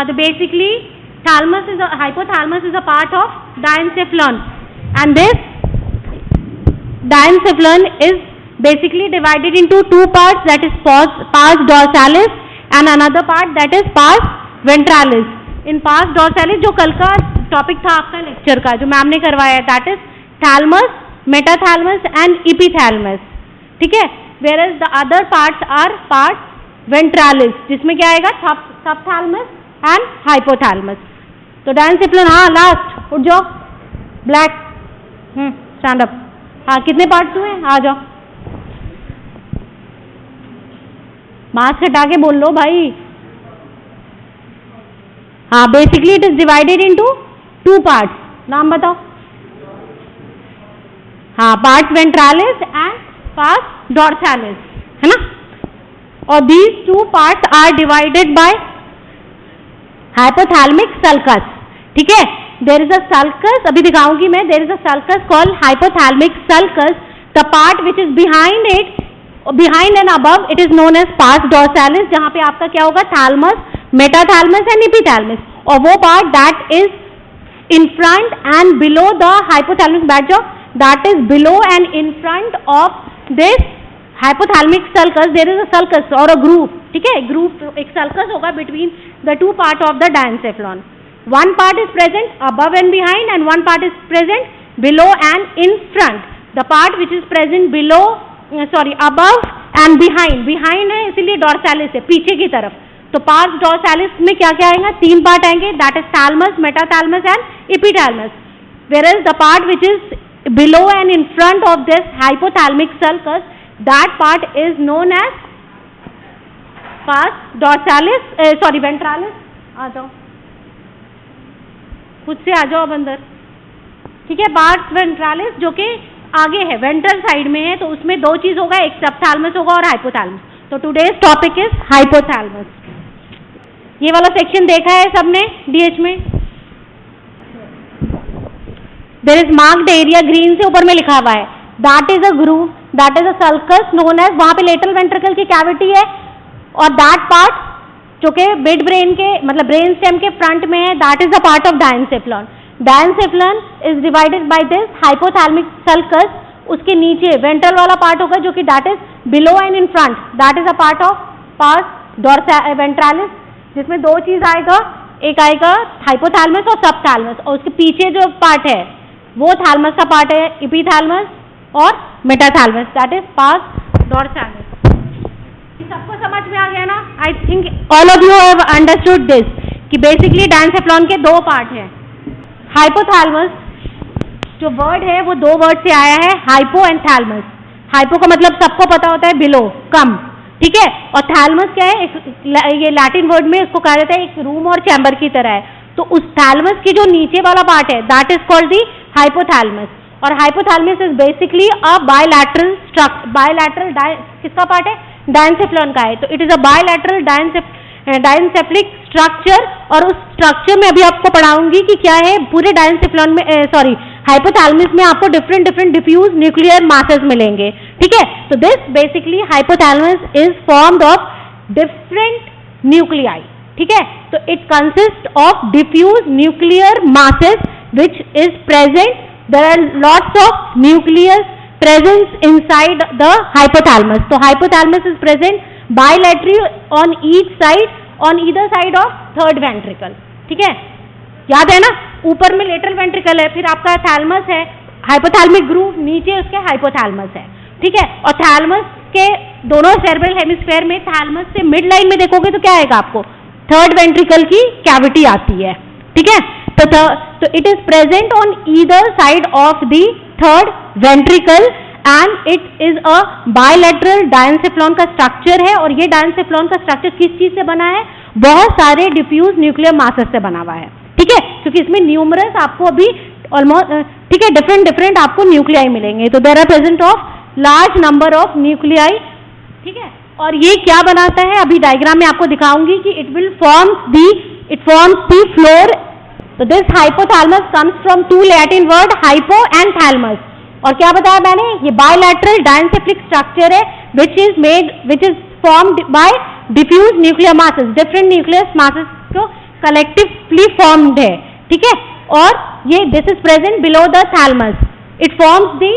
तो basically hypothalamus is a part of diencephalon, and this diencephalon is basically divided into two parts, that is pars dorsalis and another part that is pars ventralis. In pars dorsalis जो कल का topic था आपका lecture का जो ma'am ने करवाया, that is thalamus, metathalamus and epithalamus, ठीक है. Whereas the other parts are pars ventralis, जिसमें क्या आएगा subthalamus and hypothalamus. तो diencephalon, हाँ लास्ट उठ जाओ, ब्लैक स्टैंड अप. हाँ कितने पार्ट्स हुए, आ जाओ, मास्क हटा के बोल लो भाई. हाँ basically it is divided into two parts. नाम बताओ. हाँ parts ventralis and parts dorsalis, है ना. और these two parts are divided by hypothalamic sulcus, ठीक है. देयर इज अ सल्कस, अभी दिखाऊंगी मैं. There is a sulcus called hypothalamic sulcus. The part which is behind it, behind and above, it is known as pars dorsalis, जहां पे आपका क्या होगा, थैलमस, मेटाथैलमस एंड एपिथैलमस. और वो part that is in front and below the hypothalamic, बैठ जाओ, that is below and in front of this hypothalamic sulcus. There is a sulcus और अ ग्रूव, ठीक है. ग्रूव, एक सल्कस होगा between the two part of the diencephalon. One part is present above and behind and one part is present below and in front. The part which is present below, sorry above and behind, behind है इसीलिए डॉर्सालिस है, पीछे की तरफ. तो parse डॉर्सालिस में क्या क्या आएगा, तीन पार्ट आएंगे, that is thalamus, metathalamus and epithalamus. Where is the part which is below and in front of this hypothalamic sulcus, that part is known as pars dorsalis, sorry ventralis. आ जाओ, खुद से आ जाओ अब अंदर, ठीक है. पार्स वेंट्रालिस जो कि आगे है, वेंट्रल साइड में है, तो उसमें दो चीज होगा, एक सबथैलमस होगा और हाइपोथैलमस. तो टुडेज टॉपिक इज हाइपोथैलमस. ये वाला सेक्शन देखा है सबने डीएच में. There is marked area, green से ऊपर में लिखा हुआ है, that is a groove, that is a sulcus known as, वहाँ पे लेटरल वेंट्रिकल की कैविटी है. और that part जो कि मिड ब्रेन के, मतलब ब्रेन स्टेम के फ्रंट में है, that is a part of diencephalon. Diencephalon is divided by this hypothalamic sulcus. उसके नीचे वेंट्रल वाला पार्ट होगा जो कि that is below and in front, that is a part of pars ventralis, जिसमें दो चीज आएगा, एक आएगा हाइपोथैलमस और सबथैलमस, और उसके पीछे जो पार्ट है वो थैलमस का पार्ट है, एपिथैलमस और मेटाथैलमस, दैट इज पार्स डॉर्सालिस. सबको समझ में आ गया ना? I think all of you have understood this कि बेसिकली डायनसेफ्लॉन के दो पार्ट हैं. हाइपोथैलमस जो वर्ड है वो दो वर्ड से आया है, हाइपो एंड थैलमस. हाइपो का मतलब सबको पता होता है बिलो, कम, ठीक है. और थैलमस क्या है, ये लैटिन वर्ड में उसको कहा जाता है एक रूम और चैम्बर की तरह है. तो उस थैलमस की जो नीचे वाला पार्ट है that is called the hypothalamus. और hypothalamus is basically a bilateral किसका पार्ट है, डायनसेफ्लॉन का है. तो it is a bilateral diencephalic structure. और उस स्ट्रक्चर में अभी आपको पढ़ाऊंगी कि क्या है. पूरे डायनसेफ्लॉन में, सॉरी हाइपोथैलमस में आपको different different diffuse nuclear masses मिलेंगे, ठीक है. तो this basically hypothalamus is formed of different nuclei, ठीक है. तो it consist of diffuse nuclear masses which is present. There are lots of nucleus presence inside the hypothalamus. So hypothalamus is present bilaterally on each side, on either side of third ventricle, ठीक है. याद है ना, ऊपर में lateral ventricle है, फिर आपका थैलमस है, हाइपोथैलेमिक ग्रूव, नीचे उसके हाइपोथैलमस है, ठीक है. और थैलमस के दोनों सेरेब्रल हेमिस्फीयर में, थैलमस से मिड लाइन में देखोगे तो क्या आएगा आपको, थर्ड वेंट्रिकल की कैविटी आती है, ठीक है. तो it is present on either side of the third ventricle and it is a bilateral diencephalon का स्ट्रक्चर है. और ये डायनसेफ्लॉन का स्ट्रक्चर किस चीज से बना है, बहुत सारे डिफ्यूज न्यूक्लियर मासेस से बना हुआ है, ठीक है. क्योंकि इसमें न्यूमरस आपको अभी ऑलमोस्ट, ठीक है, डिफरेंट आपको न्यूक्लियाई मिलेंगे. तो there are present of large number of nuclei, ठीक है. और ये क्या बनाता है, अभी डायग्राम में आपको दिखाऊंगी कि इट फॉर्म्स दी फ्लोर. तो this hypothalamus comes from two Latin word hypo and thalamus. और क्या बताया मैंने, ये बायलैटरल डायनसेफ्लिक स्ट्रक्चर है which is formed by diffuse nuclear masses. Different nucleus masses को कलेक्टिवली फॉर्म्ड है, ठीक है। और ये this is present below the thalamus, it forms the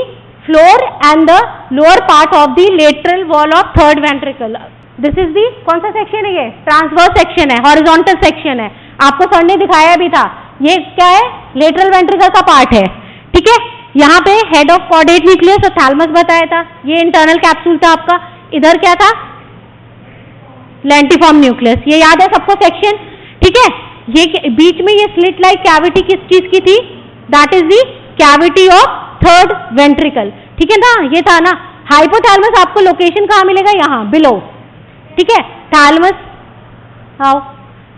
floor and the lower part of the lateral wall of third ventricle. This is दी कौन सा section है, ये ट्रांसवर्स सेक्शन है, हॉरिजॉन्टल सेक्शन है, आपको सर ने दिखाया भी था। ये क्या है, लेटरल वेंट्रिकल का पार्ट है, ठीक है। यहाँ पे हेड ऑफ कॉर्डेट न्यूक्लियस और थैलमस बताया था, ये इंटरनल कैप्सूल था आपका, इधर क्या था, लेंटिफॉर्म न्यूक्लियस, ये याद है सबको सेक्शन, ठीक है। ये बीच में ये स्लिट लाइक कैविटी किस चीज की थी, that is the cavity of third ventricle, ठीक है ना, ये था ना। हाइपोथैलमस आपको लोकेशन कहाँ मिलेगा, यहाँ बिलो, ठीक है। थैलमस, हाउ,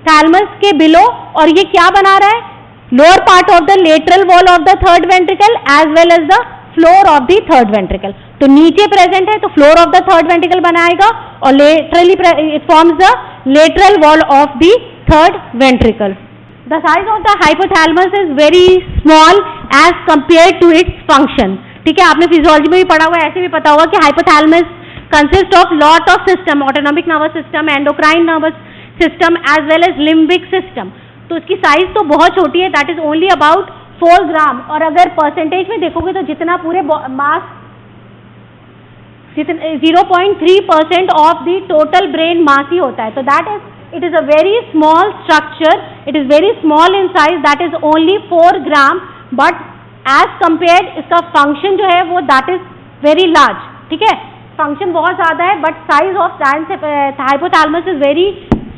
थैलमस के बिलो, और ये क्या बना रहा है, lower part of the lateral wall of the third ventricle as well as the floor of the third ventricle. तो नीचे प्रेजेंट है तो floor of the third ventricle बनाएगा, और laterally it forms the lateral wall of the third ventricle. The size of the hypothalamus is very small as compare to its function, ठीक है। आपने physiology में भी पढ़ा हुआ है, ऐसे भी पता होगा कि hypothalamus consist of lot of system, autonomic nervous system, endocrine nervous system as well as limbic system. तो इसकी साइज तो बहुत छोटी है, that is only about 4 gram. और अगर परसेंटेज में देखोगे तो जितना पूरे mass 0.3% of the total brain mass ही होता है। तो that is, it is a very small structure, it is very small in size, that is only 4 gram, but as compared इसका फंक्शन जो है वो दैट इज वेरी लार्ज, ठीक है। फंक्शन बहुत ज्यादा है, but size of hypothalamus is very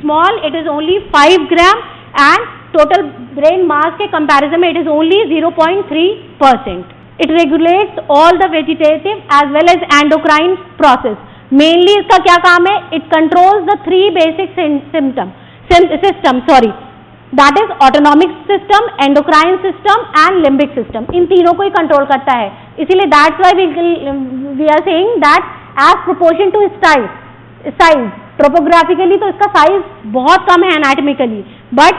small, it is only 5 gram and total brain mass के कंपैरिजन में it is only 0.3%. It regulates all the vegetative as well as endocrine process. Mainly इसका क्या काम है, it controls the 3 basic system, that is autonomic system, endocrine system and limbic system. इन तीनों को ही कंट्रोल करता है, इसीलिए that's why we are saying that as proportion to size, topographically तो इसका साइज बहुत कम है एनाटॉमिकली, बट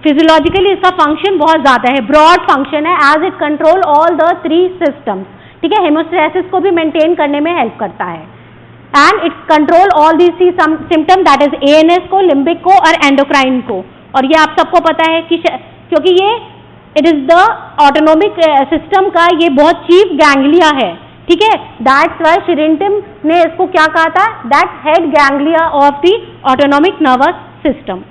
फिजियोलॉजिकली इसका फंक्शन बहुत ज्यादा है, ब्रॉड फंक्शन है, as it control all the 3 systems, ठीक है। हेमोस्टैसिस को भी मेंटेन करने में हेल्प करता है, and it control all these symptom, that is ANS को, लिम्बिक को और एंडोक्राइन को। और ये आप सबको पता है कि क्योंकि ये it is the autonomic system का ये बहुत चीफ गैंग्लिया है, ठीक है। दैट्स वाई शिरिंटिम ने इसको क्या कहा था, that head ganglia of the autonomic nervous system.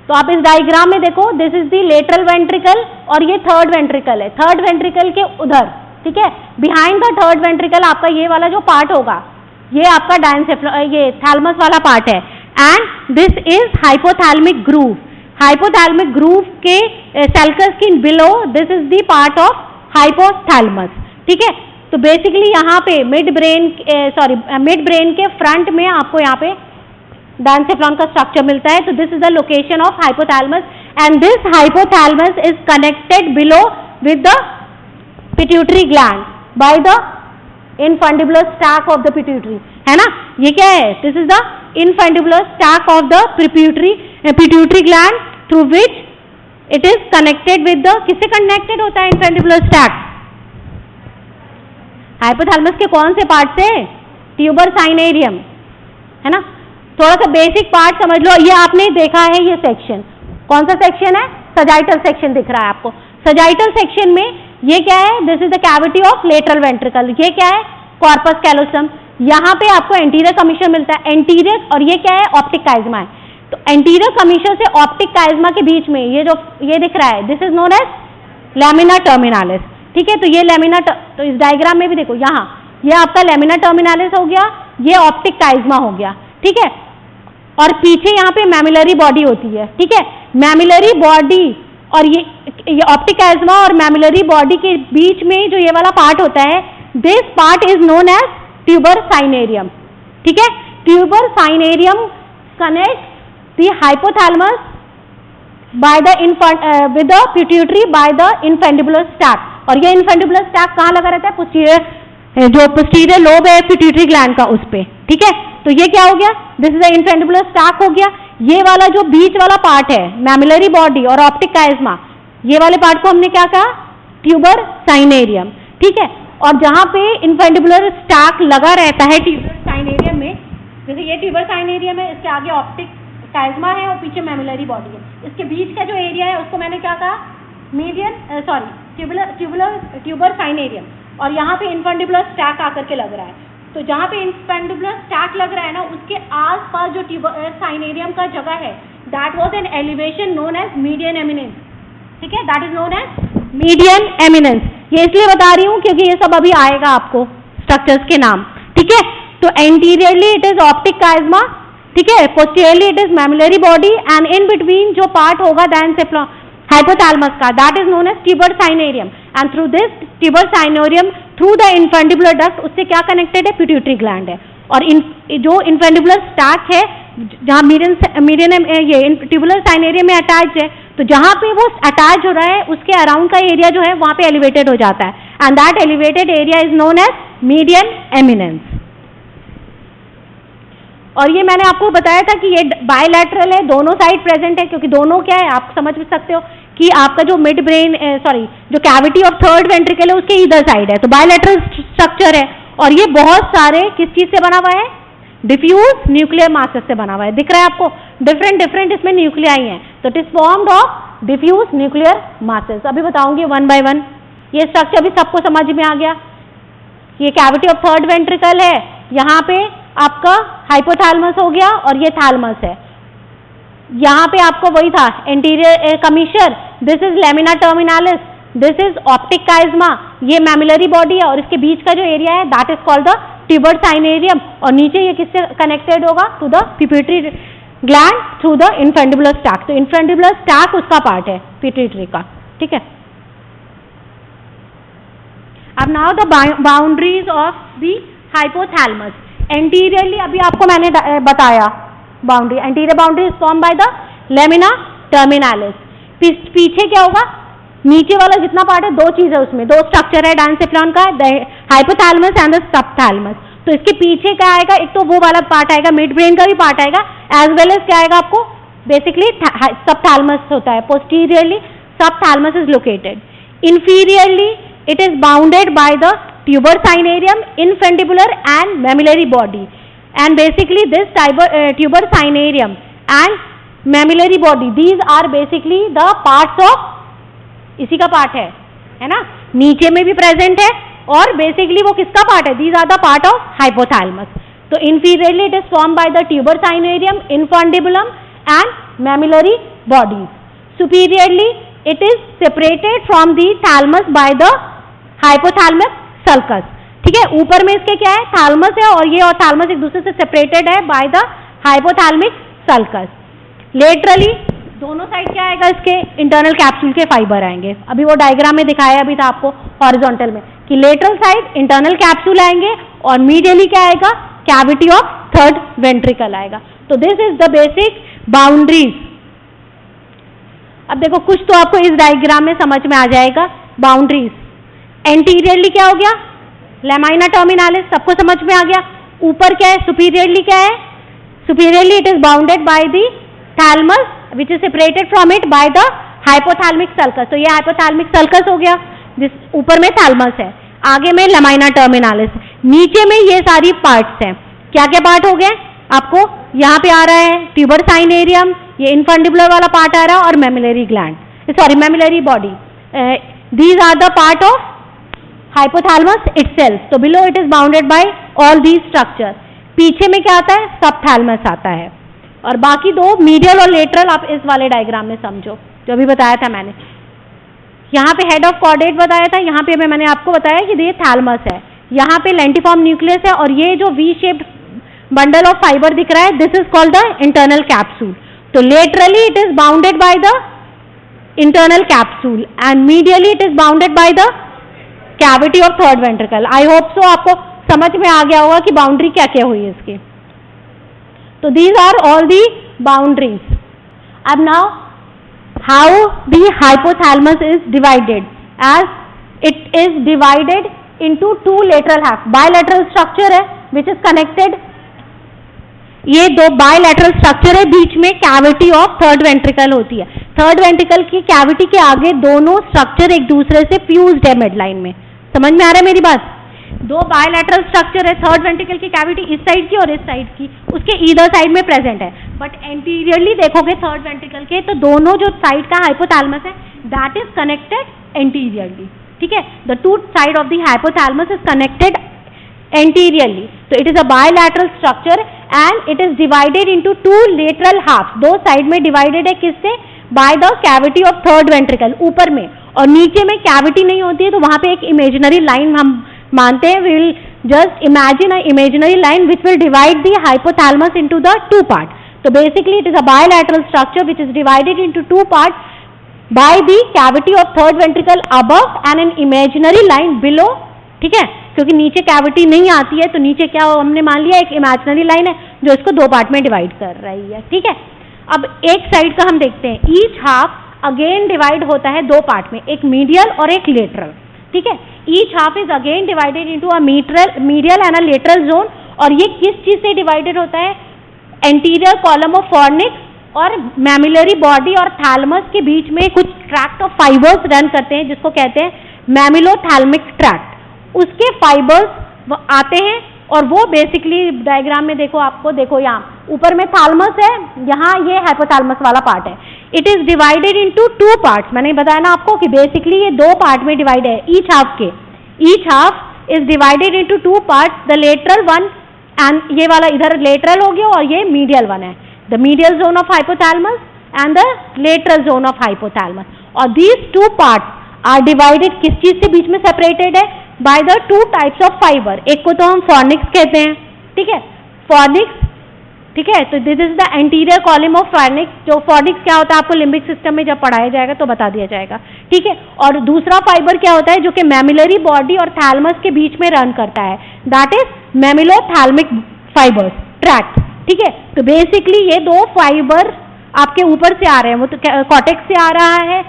तो आप इस डायग्राम में देखो, this is the lateral ventricle और ये थर्ड वेंट्रिकल है, थर्ड वेंट्रिकल के उधर, ठीक है, बिहाइंड द थर्ड वेंट्रिकल आपका ये वाला जो पार्ट होगा, ये आपका ये थैलमस वाला पार्ट है, and this is hypothalamic groove. Hypothalamic groove के सल्कस की below, this is the part of hypothalamus, ठीक है। तो बेसिकली यहाँ पे मिड ब्रेन के फ्रंट में आपको यहाँ पे डायनसेफ्लॉन का स्ट्रक्चर मिलता है। तो this is the location of hypothalamus, and this hypothalamus is connected below with the pituitary gland by the infundibular stalk of the pituitary, है ना। ये क्या है, this is the infundibular stalk of the pituitary gland through which it is connected with the, किससे connected होता है इनफंडिबुलर stack, hypothalamus के कौन से पार्ट से, ट्यूबर साइनेरियम, है ना। थोड़ा सा बेसिक पार्ट समझ लो, ये आपने देखा है, ये सेक्शन कौन सा सेक्शन है, सजाइटल सेक्शन दिख रहा है आपको। सजाइटल सेक्शन में ये क्या है, this is the cavity of lateral ventricle, ये क्या है, कॉर्पस कैलोसम। यहाँ पे आपको एंटीरियर कमीशन मिलता है, एंटीरियर, और ये क्या है, ऑप्टिक काइज्मा है। तो एंटीरियर कमीशन से ऑप्टिक काइज्मा के बीच में ये जो ये दिख रहा है, this is known as lamina terminalis, ठीक है। तो ये लैमिना, तो इस डायग्राम में भी देखो, यहाँ ये आपका लैमिना टर्मिनालिस हो गया, ये ऑप्टिक काइज्मा हो गया, ठीक है। और पीछे यहाँ पे मैमिलरी बॉडी होती है, ठीक है। मैमिलरी बॉडी और ये ऑप्टिक काइज्मा और मैमिलरी बॉडी के बीच में जो ये वाला पार्ट होता है, this part is known as tuber cinereum, ठीक है। Tuber cinereum connect the hypothalamus by the with the pituitary by the infundibular stalk. और ये इनफंडिबुलर स्टैक कहाँ लगा रहता है, पोस्टीरियर, जो पोस्टीरियर लोब है पिट्यूटरी ग्लैंड का, उस पे, ठीक है। तो ये क्या हो गया, this is the infundibular stack हो गया। ये वाला जो बीच वाला पार्ट है, मैमिलरी बॉडी और ऑप्टिक काइज्मा, ये वाले पार्ट को हमने क्या कहा, ट्यूबर साइनेरियम, ठीक है। और जहां पे इनफंडिबुलर स्टैक लगा रहता है ट्यूबर साइनेरियम में, जैसे ये ट्यूबर साइनेरियम है, इसके आगे ऑप्टिक काइज्मा है और पीछे मेमुलरी बॉडी है। इसके बीच का जो एरिया है उसको मैंने क्या कहा, मीडियन ट्यूबर साइनेरियम, और यहाँ पे इन्फंडिबुलर स्टैक आकर के लग रहा है। तो जहाँ पे इन्फंडिबुलर स्टैक लग रहा है ना, उसके आसपास जो ट्यूबर साइनेरियम का जगह है, that was an elevation known as median eminence. ठीक है, that is known as median eminence. ये इसलिए बता रही हूँ क्योंकि ये सब अभी आएगा आपको स्ट्रक्चर्स के नाम। ठीक है, तो anteriorly it is optic chiasma, ठीक है, posteriorly it is mammillary body, and in between जो पार्ट होगा दैन हाइपोथैलेमस का, that is known as tuber cinereum, and through this tuber cinereum through the infundibular duct उससे क्या connected है, pituitary gland है। और जो इन्फंडिबुलर स्टैक है जहाँ मीडियन ये ट्यूबुलर साइनेरियम में अटैच है, तो जहाँ पे वो अटैच हो रहा है उसके अराउंड का एरिया जो है वहाँ पे एलिवेटेड हो जाता है, and that elevated area is known as median eminence. और ये मैंने आपको बताया था कि ये बायलैटरल है, दोनों साइड प्रेजेंट है, क्योंकि दोनों क्या है आप समझ सकते हो कि आपका जो मिड ब्रेन जो कैविटी ऑफ थर्ड वेंट्रिकल है उसके इधर साइड है, तो बायलैटरल स्ट्रक्चर है। और ये बहुत सारे किस चीज से बना हुआ है, डिफ्यूज न्यूक्लियर मासेस से बना हुआ है। दिख रहा है आपको, डिफरेंट इसमें न्यूक्लियाई हैं, तो it is formed of diffuse nuclear masses. अभी बताऊंगी वन बाय वन। ये स्ट्रक्चर भी सबको समझ में आ गया। ये कैविटी ऑफ थर्ड वेंट्रिकल है, यहाँ पे आपका हाइपोथैलेमस हो गया और ये थैलेमस है। यहाँ पे आपको वही था anterior commissure, this is lamina terminalis, this is optic chiasma, ये मेमुलरी बॉडी है और इसके बीच का जो एरिया है that is called the tuber cinereum, और नीचे ये किससे कनेक्टेड होगा, to the pituitary gland through the infundibular stalk. तो इन्फंडिबुलर स्टैक उसका पार्ट है पिट्यूटरी का। ठीक है, अब now the boundaries of the hypothalamus. Anteriorly अभी आपको मैंने बताया boundary, anterior boundary is form by the lamina terminalis. पीछे क्या होगा, नीचे वाला जितना पार्ट है, दो चीज है उसमें, दो स्ट्रक्चर है डायंसेफ्लॉन का, हाइपोथैलेमस एंड द सबथैलेमस। तो इसके पीछे क्या आएगा, एक तो वो वाला पार्ट आएगा, मिड ब्रेन का भी पार्ट आएगा, एज वेल एज क्या आएगा आपको, बेसिकली सबथैलेमस होता है। Posteriorly subthalamus is located. Inferiorly it is bounded by the tuber sainarium, infundibular and mammillary body, and basically this tuber sainarium and mammillary body, these are basically the parts of, इसी का part है ना, नीचे में भी present है और basically वो किसका पार्ट है, these are the part of hypothalamus। तो inferiorly it is formed by the tuber sainarium, infundibulum and mammillary bodies। superiorly it is separated from the thalamus by the hypothalamus sulcus. ठीक है, ऊपर में इसके क्या है, थैलेमस है, और ये और थैलेमस एक दूसरे से सेपरेटेड है by the hypothalamic sulcus. Laterally दोनों साइड क्या आएगा, इसके इंटरनल कैप्सूल के फाइबर आएंगे। अभी वो डायग्राम में दिखाया अभी था आपको हॉरिजॉन्टल में कि लेटरल साइड इंटरनल कैप्सूल आएंगे और मीडियली क्या आएगा, कैविटी ऑफ थर्ड वेंट्रिकल आएगा। तो this is the basic boundaries. अब देखो कुछ तो आपको इस डायग्राम में समझ में आ जाएगा। बाउंड्रीज एंटीरियरली क्या हो गया, लेमाइना टर्मिनालिस, सबको समझ में आ गया। ऊपर क्या है, सुपीरियरली क्या है, superiorly it is bounded by the thalamus which is separated from it by the hypothalamic sulcus. तो ये हाइपोथैलेमिक सल्कस हो गया, जिस ऊपर में थैलेमस है, आगे में लेमाइना टर्मिनालिस, नीचे में ये सारी पार्ट्स हैं। क्या क्या पार्ट हो गए आपको, यहाँ पे आ रहा है ट्यूबर साइनेरियम, ये इन्फंडिबुलर वाला पार्ट आ रहा है, और mammillary gland, sorry mammillary body, these are the part of hypothalamus itself। तो below it is bounded by all these structures। पीछे में क्या आता है, सबथैलेमस आता है, और बाकी दो मीडियल और लेटरल आप इस वाले डायग्राम में समझो जो अभी बताया था मैंने। यहाँ पे हेड ऑफ कॉर्डेट बताया था, यहाँ पे मैंने आपको बताया कि ये थैलेमस है, यहाँ पे लेंटिफॉर्म न्यूक्लियस है, और ये जो V shaped bundle of fiber दिख रहा है, this is called the internal capsule. तो laterally it is bounded by the internal capsule and medially it is bounded by the cavity of third ventricle. I hope so आपको समझ में आ गया होगा कि बाउंड्री क्या क्या हुई है इसकी। तो these are all the boundaries. अब now how the hypothalamus is divided, as it is divided into two lateral half. Bilateral structure है विच इज कनेक्टेड, ये दो बायलैटरल स्ट्रक्चर है, बीच में कैविटी ऑफ थर्ड वेंट्रिकल होती है। थर्ड वेंट्रिकल की cavity के आगे दोनों स्ट्रक्चर एक दूसरे से फ्यूज्ड है मिड लाइन में। समझ में आ रहा है मेरी बात? दो बायलैटरल स्ट्रक्चर है, थर्ड वेंट्रिकल की कैविटी इस साइड की और इस साइड की, उसके ईदर साइड में प्रेजेंट है, बट एंटीरियरली देखोगे थर्ड वेंट्रिकल के तो दोनों जो साइड का हाइपोथैलेमस है दैट इज कनेक्टेड एंटीरियरली, ठीक है, the two side of the hypothalamus is connected anteriorly, तो it is a bilateral structure and it is divided into two lateral half, दो साइड में डिवाइडेड है किससे, by the cavity of third ventricle, ऊपर में, और नीचे में कैविटी नहीं होती है तो वहां पे एक इमेजिनरी लाइन हम मानते हैं, we will just imagine a imaginary line which will divide the hypothalamus into the two part, तो basically it is a bilateral structure which is divided into two part by the cavity of third ventricle above and an imaginary line below, ठीक है, क्योंकि नीचे cavity नहीं आती है तो नीचे क्या हमने मान लिया एक इमेजिनरी लाइन है जो इसको दो पार्ट में डिवाइड कर रही है, ठीक है। अब एक साइड का हम देखते हैं, ईच हाफ अगेन डिवाइड होता है दो पार्ट में, एक मीडियल और एक लेटरल, ठीक है, each half is again divided into a medial and a lateral zone, और ये किस चीज से डिवाइडेड होता है, एंटीरियर कॉलम ऑफ फॉर्निक्स और मैमिलरी बॉडी और थैलमस के बीच में कुछ ट्रैक्ट ऑफ फाइबर्स रन करते हैं जिसको कहते हैं मैमिलोथैल्मिक ट्रैक्ट, उसके फाइबर्स आते हैं और वो बेसिकली डायग्राम में देखो, आपको देखो यहाँ ऊपर में थैलमस है, यहाँ ये हाइपोथैलेमस वाला पार्ट है, it is divided into two parts, मैंने बताया ना आपको कि बेसिकली ये दो पार्ट में डिवाइड है, ईच हाफ के, each half is divided into two parts, the lateral one and ये वाला इधर लेटरल हो गया और ये मीडियल वन है, the medial zone of hypothalamus and the lateral zone of hypothalamus, और these two parts are divided किस चीज से बीच में सेपरेटेड है, by the two types of fiber, एक को तो हम फॉर्निक्स कहते हैं, ठीक है, फॉर्निक्स, ठीक है, तो this is the anterior column of fornix, जो फॉर्निक्स क्या होता है आपको लिम्बिक सिस्टम में जब पढ़ाया जाएगा तो बता दिया जाएगा, ठीक है, और दूसरा फाइबर क्या होता है जो कि मैमिलरी बॉडी और थैलमस के बीच में रन करता है, दैट इज मैमिलोथैल्मिक फाइबर्स ट्रैक्ट, ठीक है, तो बेसिकली ये दो फाइबर आपके ऊपर से आ रहे हैं, वो तो कॉर्टेक्स से आ रहा है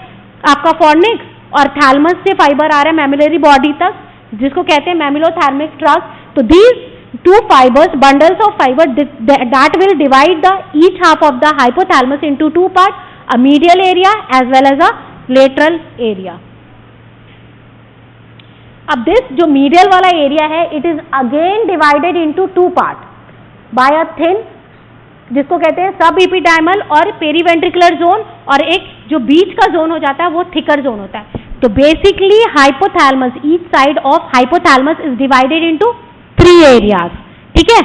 आपका फॉर्निक्स, और थैलमस से फाइबर आ रहा है मैमिलरी बॉडी तक जिसको कहते हैं मैमिलोथैल्मिक ट्रैक्ट, तो these two fibers, bundles of fiber that will divide the each half of the hypothalamus into two parts, a medial area as well as a lateral area. अब this जो medial वाला area है, it is again divided into two parts by a thin, जिसको कहते हैं सब ependymal और periventricular zone, और एक जो बीच का जोन हो जाता है वो थिकर जोन होता है, तो basically hypothalamus, each side of hypothalamus is divided into three areas, ठीक है,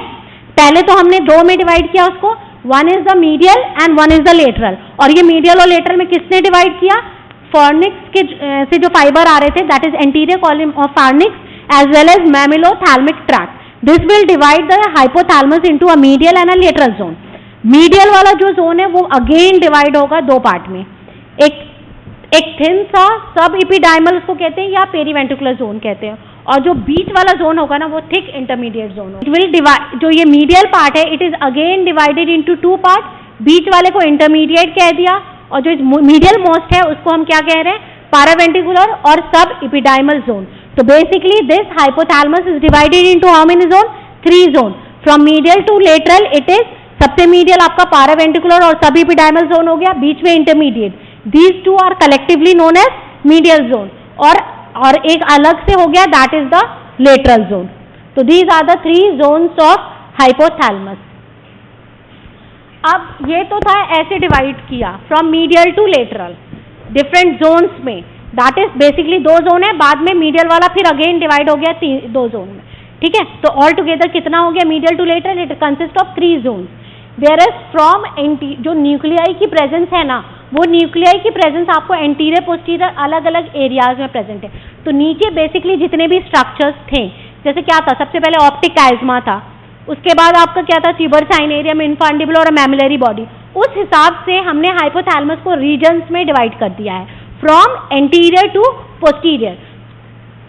पहले तो हमने दो में डिवाइड किया उसको, one is the medial and one is the lateral, और ये मीडियल और लेटरल में किसने डिवाइड किया, फॉर्निक्स के से जो फाइबर आ रहे थे, that is anterior column of fornix as well as mammillothalamic tract, this will divide the hypothalamus into a medial and a lateral zone, medial वाला जो जोन है वो अगेन डिवाइड होगा दो पार्ट में, एक थिन सा सब एपिडाइमल उसको कहते हैं या पेरीवेंट्रिकुलर जोन कहते हैं, और जो बीच वाला जोन होगा ना वो थिक इंटरमीडिएट जोन होगा, इट विल डिवाइड, जो ये मीडियल पार्ट है it is again divided into two part, बीच वाले को इंटरमीडिएट कह दिया, और जो मीडियल मोस्ट है उसको हम क्या कह रहे हैं, पैरावेंट्रिकुलर और सब एपिडाइमल जोन, तो basically this hypothalamus is divided into how many zone, three zone, from medial to lateral it is, सबसे मीडियल आपका पैरावेंट्रिकुलर और सब एपिडाइमल जोन हो गया, बीच में intermediate, these two are collectively known as medial zone, और एक अलग से हो गया that is the lateral zone, तो these are the three zones of hypothalamus. अब ये तो था ऐसे डिवाइड किया from medial to lateral different zones में, दैट इज बेसिकली दो जोन है, बाद में मीडियल वाला फिर अगेन डिवाइड हो गया दो जोन में, ठीक है, तो ऑल टुगेदर कितना हो गया medial to lateral, it consist of three zones, whereas from जो न्यूक्लियाई की प्रेजेंस है ना, वो न्यूक्लियाई की प्रेजेंस आपको एंटीरियर पोस्टीरियर अलग अलग एरियाज में प्रेजेंट है, तो नीचे बेसिकली जितने भी स्ट्रक्चर्स थे, जैसे क्या था, सबसे पहले ऑप्टिक काइज़मा था, उसके बाद आपका क्या था, ट्यूबर साइनेरियम, इन्फांडिबुलर और मैमिलरी बॉडी, उस हिसाब से हमने हाइपोथैलेमस को रीजन्स में डिवाइड कर दिया है फ्रॉम एंटीरियर टू पोस्टीरियर,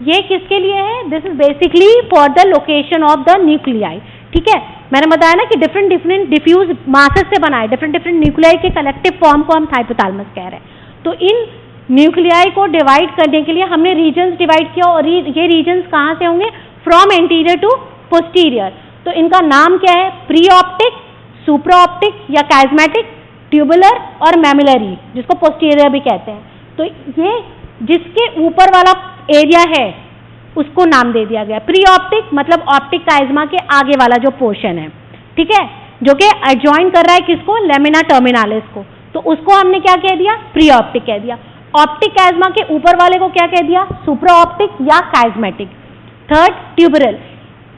ये किसके लिए है, this is basically for the location of the nuclei, ठीक है, मैंने बताया ना कि डिफरेंट डिफरेंट डिफ्यूज मासेस से बनाए, डिफरेंट डिफरेंट न्यूक्लियाई के कलेक्टिव फॉर्म को हम हाइपोथैलेमस कह रहे हैं, तो इन न्यूक्लियाई को डिवाइड करने के लिए हमने रीजन्स डिवाइड किया, और ये रीजन्स कहाँ से होंगे, फ्रॉम एंटीरियर टू पोस्टीरियर, तो इनका नाम क्या है, प्री ऑप्टिक, सुप्रा ऑप्टिक या काइज़मेटिक, ट्यूबुलर और मैमिलरी, जिसको पोस्टीरियर भी कहते हैं, तो ये जिसके ऊपर वाला एरिया है उसको नाम दे दिया गया। प्री ऑप्टिक मतलब ऑप्टिक काइज्मा के आगे वाला जो पोर्शन है, ठीक है, जो कि एडजॉइन कर रहा है किसको, लेमिना टर्मिनालिस को, तो उसको हमने क्या कह दिया, प्री ऑप्टिक कह दिया। ऑप्टिक काइज्मा के ऊपर वाले को क्या कह दिया, सुप्रा ऑप्टिक या काइज्मेटिक। थर्ड, ट्यूबरल,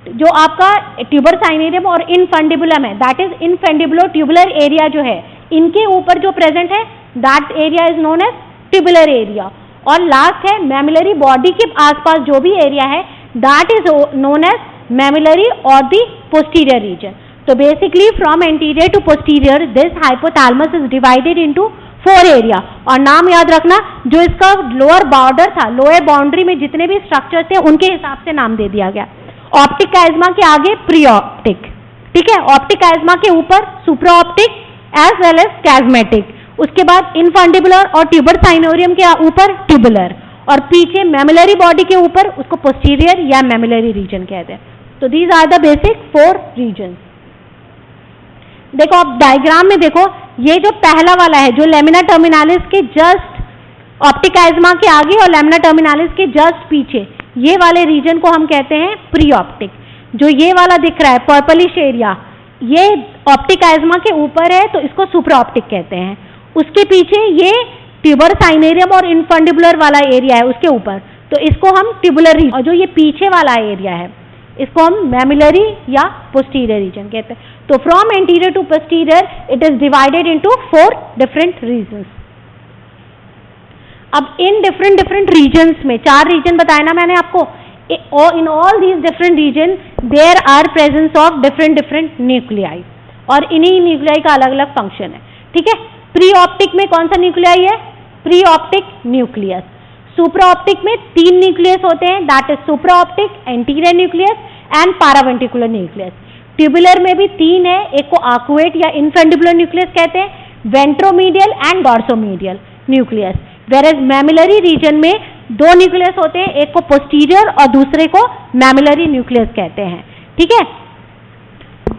जो आपका ट्यूबर साइनेरियम और इनफंडिबुलम है, that is infundibulo tubular area जो है, इनके ऊपर जो प्रेजेंट है, that area is known as tubular area. और लास्ट है मैमिलरी बॉडी के आसपास जो भी एरिया है, that is known as mammillary और दी पोस्टीरियर रीजन। तो basically from anterior to posterior this hypothalamus is divided into 4 area. और नाम याद रखना, जो इसका लोअर बॉर्डर था, लोअर बाउंड्री में जितने भी स्ट्रक्चर थे उनके हिसाब से नाम दे दिया गया। ऑप्टिक काइज्मा के आगे प्री ऑप्टिक, ठीक है, ऑप्टिक काइज्मा के ऊपर supra optic as well as chiasmatic, उसके बाद इनफंडिबुलर और ट्यूबर साइनोरियम के ऊपर ट्यूबुलर, और पीछे मैमिलरी बॉडी के ऊपर उसको पोस्टीरियर या मैमिलरी रीजन कहते हैं। तो these are the basic 4 region. देखो आप डायग्राम में देखो, ये जो पहला वाला है जो लेमिना टर्मिनालिस के जस्ट ऑप्टिक काइज्मा के आगे और लेमिना टर्मिनालिस के जस्ट पीछे, ये वाले रीजन को हम कहते हैं प्री ऑप्टिक। जो ये वाला दिख रहा है पर्पलिश एरिया, ये ऑप्टिक काइज्मा के ऊपर है तो इसको सुप्रा ऑप्टिक कहते हैं। उसके पीछे ये ट्यूबर साइनेरियम और इनफंडिबुलर वाला एरिया है उसके ऊपर, तो इसको हम ट्यूबुलर रीजन, और जो ये पीछे वाला एरिया है इसको हम मैमिलरी या पोस्टीरियर रीजन कहते हैं। तो from anterior to posterior it is divided into 4 different regions. अब इन डिफरेंट रीजन्स में 4 रीजन बताया ना मैंने आपको, in all these different region there are presence of different nuclei, और इन्हीं न्यूक्लियाई का अलग अलग फंक्शन है, ठीक है। प्री ऑप्टिक में कौन सा न्यूक्लियाई है, प्री ऑप्टिक न्यूक्लियस। सुप्रा ऑप्टिक में 3 न्यूक्लियस होते हैं, that is supra optic, anterior nucleus and paraventricular nucleus. Tubular में भी 3 है, एक को आर्कुएट या इनफंडिबुलर न्यूक्लियस कहते हैं, ventromedial and dorsomedial nucleus. Where mammillary region में 2 न्यूक्लियस होते हैं, एक को पोस्टीरियर और दूसरे को मैमिलरी न्यूक्लियस कहते हैं, ठीक है।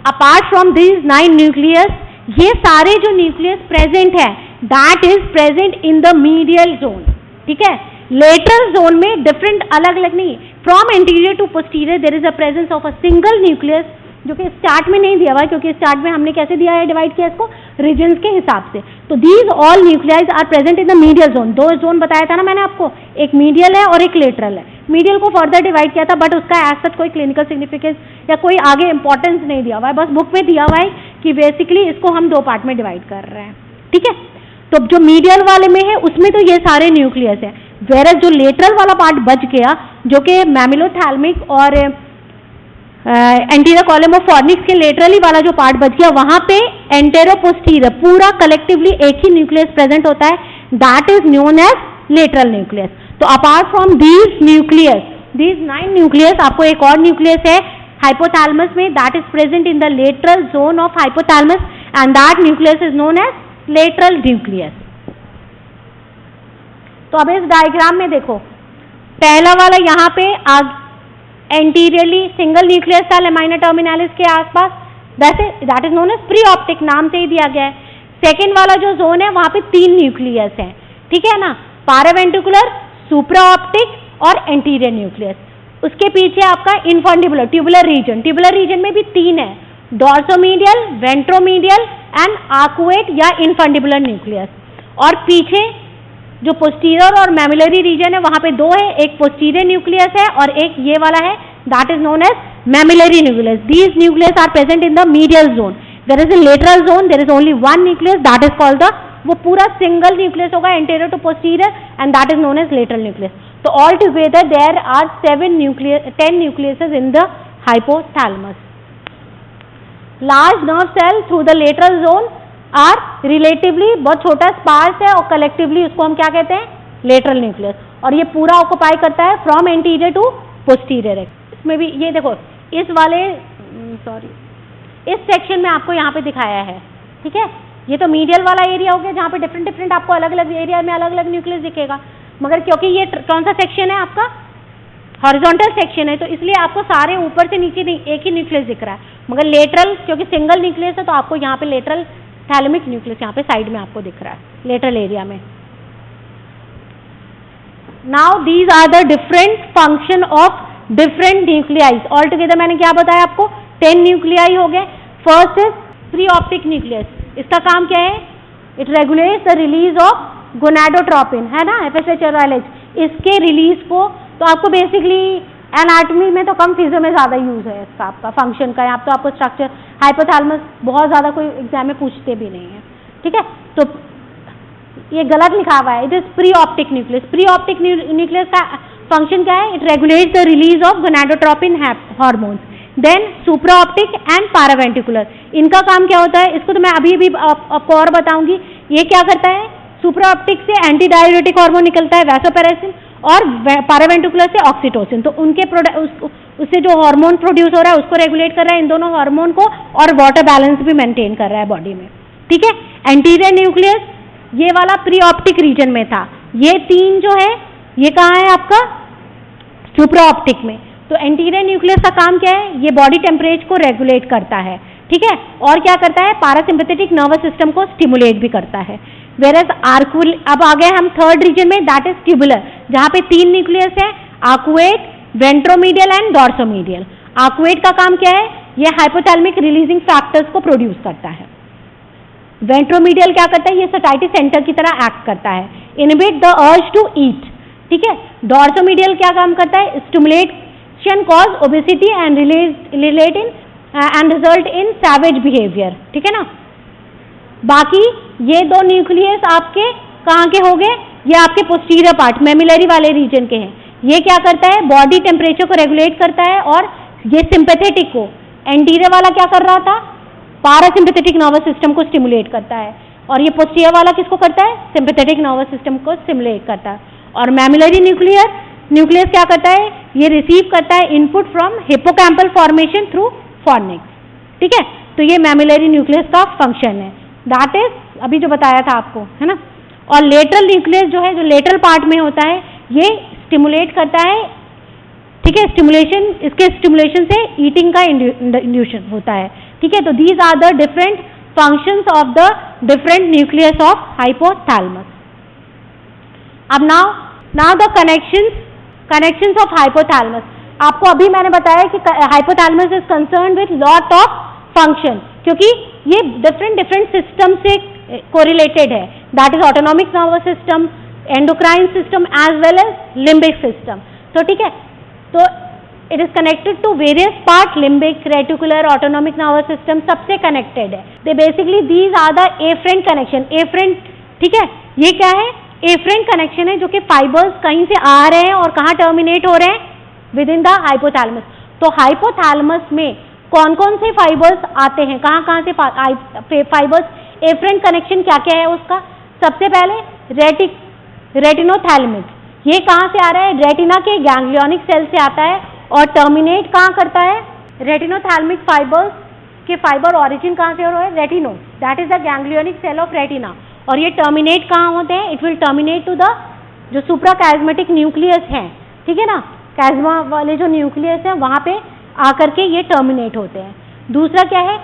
अपार्ट फ्रॉम दिस 9 न्यूक्लियस, ये सारे जो न्यूक्लियस प्रेजेंट है that is present in the medial zone, ठीक है। लेटरल जोन में डिफरेंट अलग अलग नहीं, from anterior to posterior there is a presence of a single nucleus, जो कि स्टार्ट में नहीं दिया हुआ है, क्योंकि स्टार्ट में हमने कैसे दिया है, डिवाइड किया इसको रीजन्स के हिसाब से। तो these all nucleis are present in the medial zone. 2 zone बताया था ना मैंने आपको, एक मीडियल है और एक लेटरल है। मीडियल को फर्दर डिवाइड किया था, बट उसका एज सच कोई क्लिनिकल सिग्निफिकेंस या कोई आगे इंपॉर्टेंस नहीं दिया हुआ है, बस बुक में दिया हुआ है कि बेसिकली इसको हम 2 पार्ट में डिवाइड कर रहे हैं, ठीक है। तो जो मीडियल वाले में है उसमें तो ये सारे न्यूक्लियस है, वेरस जो लेटरल वाला पार्ट बच गया, जो कि मैमिलोथैलेमिक और एंटीरियर कॉलम ऑफ फॉर्निक्स के लेटरली वाला जो पार्ट बच गया, वहां पे एंटेरोपोस्टीरियर पूरा कलेक्टिवली एक ही न्यूक्लियस प्रेजेंट होता है, that is known as lateral nucleus. तो apart from these nucleus, these 9 nucleus, आपको एक और न्यूक्लियस है हाइपोथैलेमस में, that is present in the lateral zone of hypothalamus and that nucleus is known as lateral nucleus. तो अब इस diagram में देखो, पहला वाला यहाँ पे एंटीरियरली सिंगल न्यूक्लियस था लेमिना टर्मिनालिस के आसपास, that is known as pre optic, नाम से ही दिया गया है। सेकेंड वाला जो जोन है वहां पे 3 न्यूक्लियस है, ठीक है ना, पैरावेंट्रिकुलर, सुप्रा ऑप्टिक और एंटीरियर न्यूक्लियस। उसके पीछे आपका इनफंडिबुलर ट्यूबुलर रीजन, ट्यूबुलर रीजन में भी 3 है, डॉर्सोमीडियल, वेंट्रोमीडियल एंड आर्कुएट या इनफंडिबुलर न्यूक्लियस। और पीछे जो पोस्टीरियर और मैमिलरी रीजन है वहां पे 2 है, एक पोस्टीरियर न्यूक्लियस है और एक ये वाला है, that is known as mammillary nucleus. These nucleus are present in the medial zone. There is in lateral zone there is only 1 nucleus, that is called the, वो पूरा सिंगल न्यूक्लियस होगा anterior to posterior and that is known as lateral nucleus. तो all together there are 10 nucleuses in the hypothalamus. Large nerve cell through the lateral zone are relatively बहुत छोटा sparse है और collectively उसको हम क्या कहते हैं, लेटरल न्यूक्लियस। और ये पूरा ऑक्युपाई करता है फ्रॉम एंटीरियर टू पोस्टीरियर। इसमें भी ये देखो, इस वाले इस सेक्शन में आपको यहाँ पे दिखाया है, ठीक है। ये तो मीडियल वाला एरिया हो गया जहाँ पे डिफरेंट आपको अलग अलग एरिया में अलग अलग न्यूक्लियस दिखेगा, मगर क्योंकि ये कौन सा सेक्शन है आपका, हॉरिजॉन्टल सेक्शन है, तो इसलिए आपको सारे ऊपर से नीचे नहीं एक ही न्यूक्लियस दिख रहा है। मगर लेटरल क्योंकि सिंगल न्यूक्लियस है तो आपको यहाँ पे लेटरल थैलेमिक न्यूक्लियस यहाँ पे साइड में आपको दिख रहा है लेटरल एरिया में। Now these are the different function of different nuclei. All together मैंने क्या बताया आपको, 10 न्यूक्लियाई हो गए। First is pre optic nucleus, इसका काम क्या है, it regulates the release of gonadotropin, है ना, FSH और LH, इसके रिलीज को। तो आपको बेसिकली एनाटॉमी में तो कम, फिजियो में ज़्यादा यूज है इसका, आपका फंक्शन का। यहाँ तो आपको स्ट्रक्चर हाइपोथैलेमस बहुत ज़्यादा कोई एग्जाम में पूछते भी नहीं है, ठीक है। तो ये गलत लिखा हुआ है, it is pre optic nucleus. Pre optic nucleus का फंक्शन क्या है, it regulates the release of gonadotropin hormones. Then supra optic and paraventricular, इनका काम क्या होता है, इसको तो मैं अभी भी आपको और बताऊंगी। ये क्या करता है, सुप्रा ऑप्टिक से एंटी डाययूरेटिक हार्मोन निकलता है वैसोपेरेसिन, और पैरावेंट्रिकुलर से ऑक्सीटोसिन। तो उनके उससे जो हार्मोन प्रोड्यूस हो रहा है उसको रेगुलेट कर रहा है, इन दोनों हार्मोन को, और वाटर बैलेंस भी मेंटेन कर रहा है बॉडी में, ठीक है। एंटीरियर न्यूक्लियस ये वाला प्री ऑप्टिक रीजन में था, ये 3 जो है ये कहाँ है आपका, सुप्रा ऑप्टिक में। तो एंटीरियर न्यूक्लियस का काम क्या है, ये बॉडी टेम्परेचर को रेगुलेट करता है, ठीक है, और क्या करता है, पैरासिम्पैथेटिक नर्वस सिस्टम को स्टिमुलेट भी करता है। वेरएज आर्कुल, अब आ गए हम थर्ड रीजन में, दैट इज ट्यूबुलर, जहां पे 3 न्यूक्लियस है, आर्कुएट, वेंट्रोमीडियल एंड डॉर्सोमीडियल। आर्कुएट का काम क्या है, ये हाइपोथैलेमिक रिलीजिंग फैक्टर्स को प्रोड्यूस करता है। वेंट्रोमीडियल क्या करता है, ये सटाइटी सेंटर की तरह एक्ट करता है, inhibit the urge to eat, ठीक है। डॉर्सोमीडियल क्या काम करता है, stimulation cause obesity and relate in and result in savage behaviour, ठीक है ना। बाकी ये 2 न्यूक्लियस आपके कहाँ के हो गए, ये आपके पोस्टीरियर पार्ट मेमिलरी वाले रीजन के हैं। ये क्या करता है, बॉडी टेम्परेचर को रेगुलेट करता है, और ये सिंपैथेटिक को, एंटीरियर वाला क्या कर रहा था, पैरासिम्पैथेटिक नर्वस सिस्टम को स्टिमुलेट करता है, और ये पोस्टीरियर वाला किसको करता है, सिंपैथेटिक नर्वस सिस्टम को स्टिमुलेट करता है। और मेमिलरी न्यूक्लियस क्या करता है, ये रिसीव करता है input from hippocampal formation through fornix, ठीक है। तो ये मेमिलरी न्यूक्लियस का फंक्शन है, दैट इज अभी जो बताया था आपको, है ना। और लेटरल न्यूक्लियस जो है, जो लेटरल पार्ट में होता है, ये स्टिमुलेट करता है, ठीक है, स्टिमुलेशन, इसके स्टिमुलेशन से ईटिंग का इंड्यूशन होता है, ठीक है। तो these are the different functions of the different nucleus of hypothalamus. अब now the connections of hypothalamus. आपको अभी मैंने बताया कि hypothalamus is concerned with lot of function, क्योंकि ये डिफरेंट सिस्टम से कोरिलेटेड है, that is autonomic nervous system, endocrine system as well as limbic system. तो ठीक है, तो it is connected to various part, limbic, reticular, autonomic nervous system सबसे connected है। दे basically these are the efferent connection. Efferent, ठीक है, ये क्या है, एफरेंट कनेक्शन है, जो कि फाइबर्स कहीं से आ रहे हैं और कहाँ टर्मिनेट हो रहे हैं, विद इन द हाइपोथैलेमस। तो हाइपोथैलेमस में कौन कौन से फाइबर्स आते हैं, कहाँ कहाँ से फाइबर्स, एफरेंट कनेक्शन क्या क्या है उसका। सबसे पहले रेटिनोथैलेमिक, ये कहाँ से आ रहा है, रेटिना के गैंग्लियोनिक सेल से आता है और टर्मिनेट कहाँ करता है, रेटिनोथैलेमिक फाइबर्स के फाइबर ऑरिजिन कहाँ से हो रहा है, retino, that is the ganglionic cell of retina. और ये टर्मिनेट कहाँ होते हैं, it will terminate to the जो सुप्राकैज़्मेटिक न्यूक्लियस हैं, ठीक है ना, कैज़्मा वाले जो न्यूक्लियस हैं वहाँ पे आकर के ये टर्मिनेट होते हैं। दूसरा क्या है,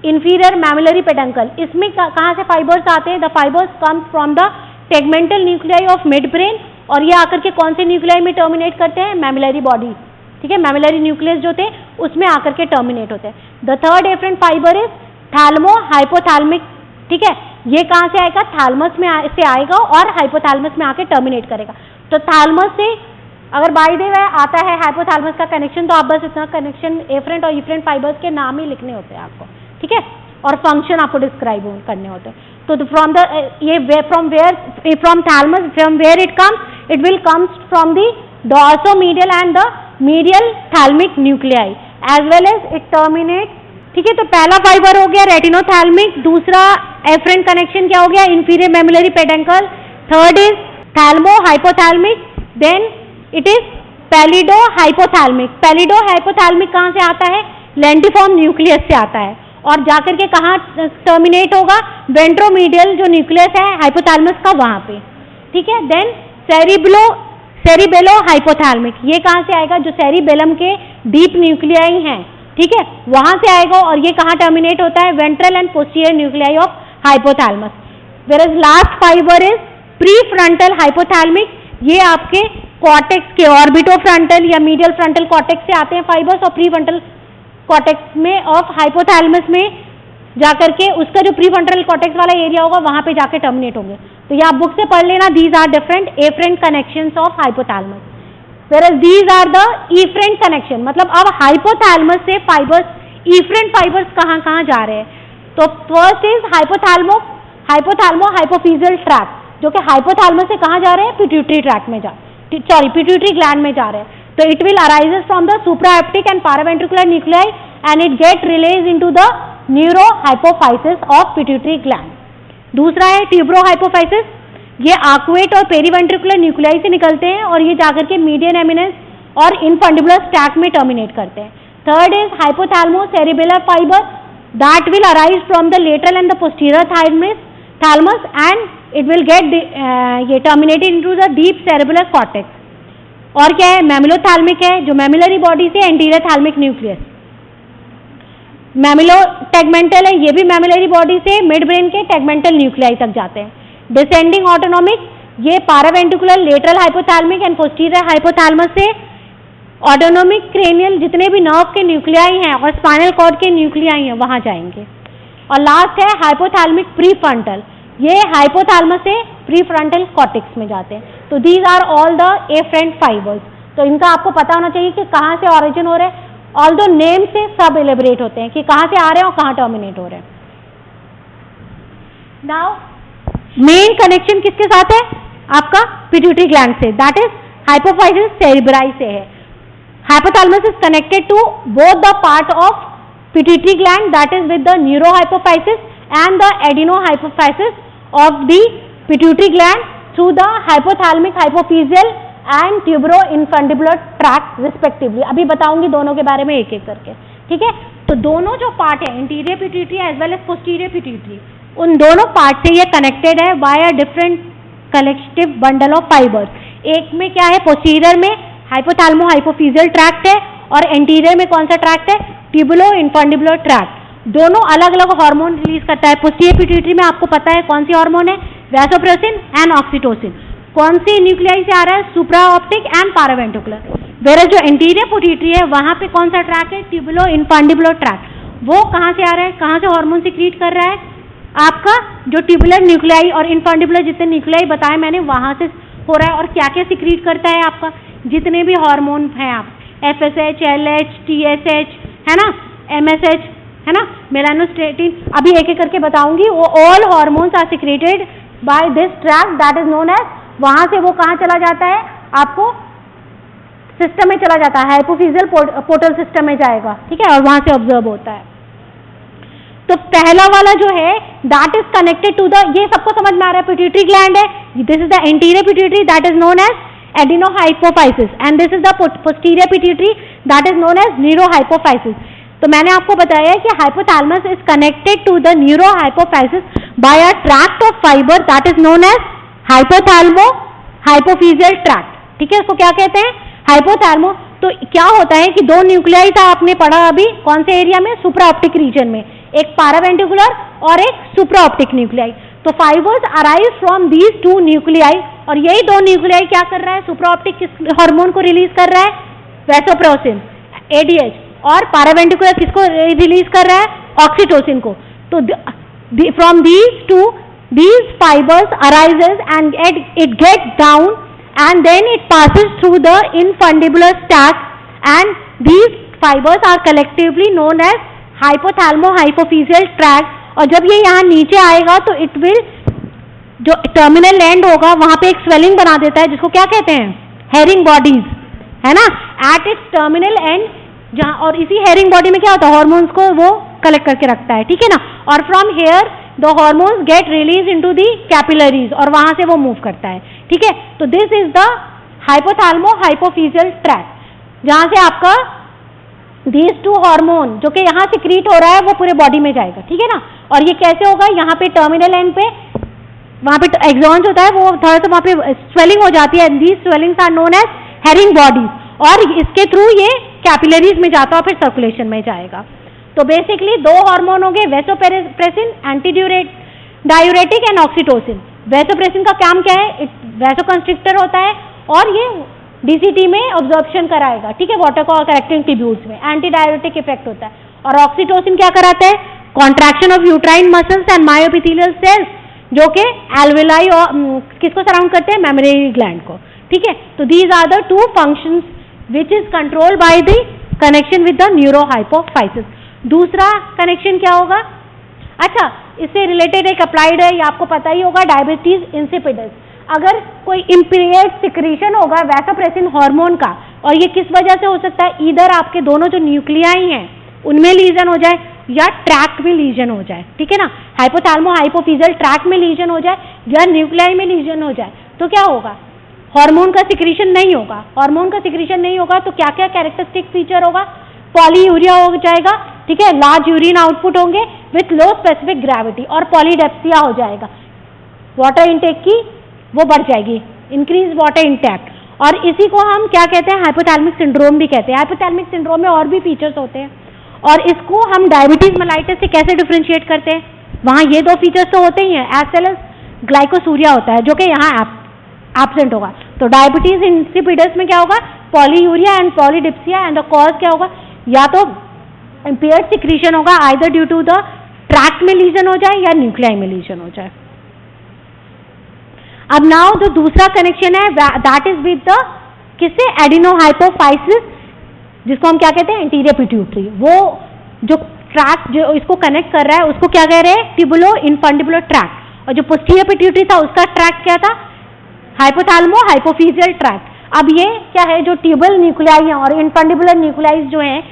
इंफीरियर मैमिलरी पेडंकल, इसमें कहाँ से फाइबर्स आते हैं, the fibres come from the tegmental nuclei of mid brain, और ये आकर के कौन से न्यूक्लियाई में टर्मिनेट करते हैं, मैमिलरी बॉडी, ठीक है, मैमिलरी न्यूक्लियस जो थे उसमें आकर के टर्मिनेट होते हैं। The third afferent fiber is thalamo hypothalamic, ठीक है, ये कहाँ से आएगा, थैलमस में से आएगा और हाइपोथैलेमस में आके टर्मिनेट करेगा। तो थैलमस से अगर बाय द वे आता है हाइपोथैलेमस का कनेक्शन, तो आप बस इतना कनेक्शन एफरेंट और इफरेंट फाइबर्स के नाम ही लिखने होते हैं आपको, ठीक है, और फंक्शन आपको डिस्क्राइब करने होते हैं। तो from the from thalamus, from where it comes, it will comes from the dorsomedial and the medial thalamic nuclei as well as it terminate, ठीक है। तो पहला फाइबर हो गया रेटिनोथैलेमिक, दूसरा एफरेंट कनेक्शन क्या हो गया, inferior mammillary peduncle, third is thalamo hypothalamic, then it is pallido hypothalamic. Pallido hypothalamic कहाँ से आता है, लेंटिफॉर्म न्यूक्लियस से आता है, और जाकर के कहाँ टर्मिनेट होगा, वेंट्रोमीडियल जो न्यूक्लियस है हाइपोथैलेमस का वहाँ पे, ठीक है। देन सेरिबेलो हाइपोथैलेमिक, ये कहाँ से आएगा, जो सेरिबेलम के डीप न्यूक्लियाई हैं, ठीक है, वहाँ से आएगा, और ये कहाँ टर्मिनेट होता है, ventral and posterior nuclei of hypothalamus. Where is last fibre is pre frontal hypothalamic, ये आपके कॉर्टेक्स के ऑर्बिटोफ्रंटल या मीडियल फ्रंटल कॉर्टेक्स से आते हैं फाइबर्स, और प्रीफ्रंटल कॉर्टेक्स में ऑफ हाइपोथैलेमस में जाकर के उसका जो प्रीफ्रंटल कॉर्टेक्स वाला एरिया होगा वहां पे जाके टर्मिनेट होंगे। तो ये आप बुक से पढ़ लेना, these are different efferent connections of hypothalamus, whereas these are the efferent connection। मतलब अब हाइपोथैलेमस से फाइबर्स इफरेंट फाइबर्स कहाँ कहाँ जा रहे हैं। तो first is hypothalamo hypophysial tract, जो कि हाइपोथैलेमस से कहाँ जा रहे हैं, पिट्यूटरी ट्रैक्ट में पिट्यूटरी ग्लैंड में जा रहे हैं। तो it will arises from the suprahepatic and paraventricular nuclei and it get release into the neuro hypophysis of pituitary gland. दूसरा है ट्यूबरो हाइपोफाइसिस, ये आक्वेट और पेरीवेंट्रिकुलर न्यूक्लियाई से निकलते हैं और ये जाकर के मीडियन एमिनेंस और इनफंडिबुलर स्टैक में टर्मिनेट करते हैं। Third is hypothalamo cerebellar fiber that will arise from the lateral and the posterior thalamus and it will get ये terminated into the deep cerebellar cortex. और क्या है, मैमिलोथैल्मिक है, जो मैमिलरी बॉडी से anterior thalamic nucleus. Mammillo tegmental है, ये भी मैमिलरी बॉडी से मिड ब्रेन के टेगमेंटल न्यूक्लियाई तक जाते हैं। डिसेंडिंग ऑटोनॉमिक, ये paraventricular lateral hypothalamic and posterior hypothalamus से ऑटोनॉमिक क्रेनियल जितने भी नर्व के न्यूक्लियाई हैं और स्पाइनल कॉर्ड के न्यूक्लियाई हैं वहां जाएंगे। और लास्ट है हाइपोथैलेमिक प्रीफ्रंटल, ये हाइपोथैलेमस से प्रीफ्रंटल कॉर्टेक्स में जाते हैं। तो these are all the efferent fibres. तो इनका आपको पता होना चाहिए कि कहाँ से ऑरिजिन हो रहे हैं, ऑल्दो नेम से सब एलिबरेट होते हैं कि कहाँ से आ रहे हैं और कहाँ टर्मिनेट हो रहे हैं। नाउ मेन कनेक्शन किसके साथ है, आपका पिट्यूटरी ग्लैंड से, दैट इज हाइपोफाइसिस सेरिब्राई से है। Hypothalamus is connected to both the part of pituitary gland that is with the neurohypophysis and the adenohypophysis of the pituitary gland through the hypothalamic hypophysial and tubero infundibular tract respectively. अभी बताऊंगी दोनों के बारे में एक एक करके, ठीक है। तो दोनों जो पार्ट है, interior pituitary as well as posterior pituitary, उन दोनों पार्ट से ये कनेक्टेड है by a different collective bundle of fibres. एक में क्या है, पोस्टीरियर में हाइपोथैलेमो हाइपोफिजियल ट्रैक्ट है और एंटीरियर में कौन सा ट्रैक्ट है, ट्यूबुलो इनफंडिबुलर ट्रैक्ट। दोनों अलग अलग हार्मोन रिलीज करता है। पोस्टीरियर पिट्यूटरी में आपको पता है कौन सी हार्मोन है, वैसोप्रेसिन एंड ऑक्सीटोसिन। कौन सी न्यूक्लियाई से आ रहा है, सुप्राऑप्टिक एंड पैरावेंट्रिकुलर। वेयर जो एंटीरियर पिट्यूटरी है वहां पे कौन सा ट्रैक है, ट्यूबुलो इनफंडिबुलर ट्रैक। वो कहाँ से आ रहा है, कहाँ से हार्मोन सिक्रीट कर रहा है, आपका जो ट्यूबुलर न्यूक्लियाई और इनफंडिबुलर जितने न्यूक्लियाई बताए मैंने वहां से हो रहा है। और क्या क्या सिक्रीट करता है, आपका जितने भी हार्मोन हैं, आप FSH, LH, TSH है ना, MSH है ना, मेलानोस्टेटिन, अभी एक एक करके बताऊंगी। वो all hormones are secreted by this tract that is known as, वहां से वो कहाँ चला जाता है, आपको सिस्टम में चला जाता है, हाइपोफिजियल पोर्टल सिस्टम में जाएगा, ठीक है, और वहां से ऑब्जर्व होता है। तो पहला वाला जो है that is connected to the, ये सबको समझ में आ रहा है, पिट्यूटरी ग्लैंड है, this is the anterior pituitary that is known as adenohypophysis and this is the posterior pituitary that is known as neurohypophysis. तो मैंने आपको बताया कि hypothalamus is connected to the neurohypophysis by a tract of fiber that is known as hypothalamo hypophysial tract, ठीक है, इसको क्या कहते हैं, हाइपोथैलेमो। तो क्या होता है कि दो न्यूक्लियाई था आपने पढ़ा अभी, कौन से एरिया में, सुप्राऑप्टिक रीजन में, एक पैरावेंट्रिकुलर और एक सुप्राऑप्टिक न्यूक्लियाई। तो fibres arise from these two nuclei, और यही दो न्यूक्लियाई क्या कर रहा है, सुप्राऑप्टिक किस हार्मोन को रिलीज कर रहा है, वैसोप्रेसिन ADH, और पैरावेंट्रिकुलर किसको रिलीज कर रहा है, ऑक्सीटोसिन को। तो from these two these fibers arises and it gets down and then it passes through the infundibular stack and these fibers are collectively known as hypothalamo hypophyseal tract। और जब ये यहाँ नीचे आएगा तो it will, जो टर्मिनल एंड होगा वहां पे एक स्वेलिंग बना देता है जिसको क्या कहते हैं, हेरिंग बॉडीज, है ना, एट इट्स टर्मिनल एंड, जहाँ, और इसी हेरिंग बॉडी में क्या होता है, हॉर्मोन्स को वो कलेक्ट करके रखता है, ठीक है ना। और from here the hormones gate release into the capillaries और वहां से वो मूव करता है, ठीक है। तो this is the hypothalamo hypophysial tract, जहां से आपका दीज टू हार्मोन जो कि यहाँ सिक्रीट हो रहा है वो पूरे बॉडी में जाएगा, ठीक है ना। और ये कैसे होगा, यहाँ पे टर्मिनल एंड पे, वहां पे एक्सॉन्स होता है, वो थोड़ा सा वहां पे स्वेलिंग हो जाती है, these swellings are known as Herring bodies, और इसके थ्रू ये कैपिलरीज में जाता है और फिर सर्कुलेशन में जाएगा। तो बेसिकली दो हार्मोन हो गए, vasopressin diuretic and oxytocin. Vasopressin का काम क्या है, वैसोकंस्ट्रिक्टर होता है और ये DCT में ऑब्जॉर्प्शन कराएगा, ठीक है, वाटर को कलेक्टिंग ट्यूब्यूल्स में, एंटी डायरेटिक इफेक्ट होता है। और ऑक्सीटोसिन क्या कराता है? Contraction of uterine muscles and myoepithelial cells, जो कि एल्वेलाई और किसको सराउंड करते हैं? मेमोरी ग्लैंड को, ठीक है। तो these are the two functions which is controlled by the connection with the neurohypophysis. दूसरा कनेक्शन क्या होगा? अच्छा, इससे रिलेटेड एक अप्लाइड है, ये आपको पता ही होगा, डायबिटीज इंसिपिडस। अगर कोई इम्पीरियड सिक्रीशन होगा वैसोप्रेसिन हार्मोन का, और ये किस वजह से हो सकता है? इधर आपके दोनों जो न्यूक्लियाई हैं उनमें लीजन हो जाए या ट्रैक में लीजन हो जाए, ठीक है ना, हाइपोथैलेमो हाइपोफिजियल ट्रैक में लीजन हो जाए या न्यूक्लियाई में लीजन हो जाए, तो क्या होगा? हार्मोन का सिक्रीशन नहीं होगा। हार्मोन का सिक्रीशन नहीं होगा तो क्या क्या कैरेक्टरिस्टिक फीचर होगा? पॉलीयूरिया हो जाएगा, ठीक है, लार्ज यूरिन आउटपुट होंगे विथ लो स्पेसिफिक ग्रेविटी, और पॉलीडेप्सिया हो जाएगा, वाटर इनटेक की वो बढ़ जाएगी, इंक्रीज वाटर इंटेक। और इसी को हम क्या कहते हैं? हाइपोथैलेमिक सिंड्रोम भी कहते हैं। हाइपोथैलेमिक सिंड्रोम में और भी फीचर्स होते हैं, और इसको हम डायबिटीज मेलाइटिस से कैसे डिफरेंशिएट करते हैं? वहाँ ये दो फीचर्स तो होते ही हैं, एज वेल एज ग्लाइकोसूरिया होता है जो कि यहाँ एब्सेंट होगा। तो डायबिटीज इंसिपिडस में क्या होगा? Polyuria and polydipsia, and the cause क्या होगा? या तो इम्पेयर्ड सिक्रीशन होगा, either due to the tract में लीजन हो जाए या न्यूक्लियाई में लीजन हो जाए। अब नाउ जो दूसरा कनेक्शन है दैट इज विद द किससे? एडिनोहाइपोफाइसिस, जिसको हम क्या कहते हैं? Anterior pituitary. वो जो ट्रैक जो इसको कनेक्ट कर रहा है उसको क्या कह रहे हैं? Tubulo infundibular tract. और जो पोस्टीरियर पिट्यूटरी था उसका ट्रैक क्या था? Hypothalamo hypophysial tract. अब ये क्या है? जो ट्यूबल न्यूक्लियाई हैं और इनफंडिबुलर न्यूक्लियाइज जो हैं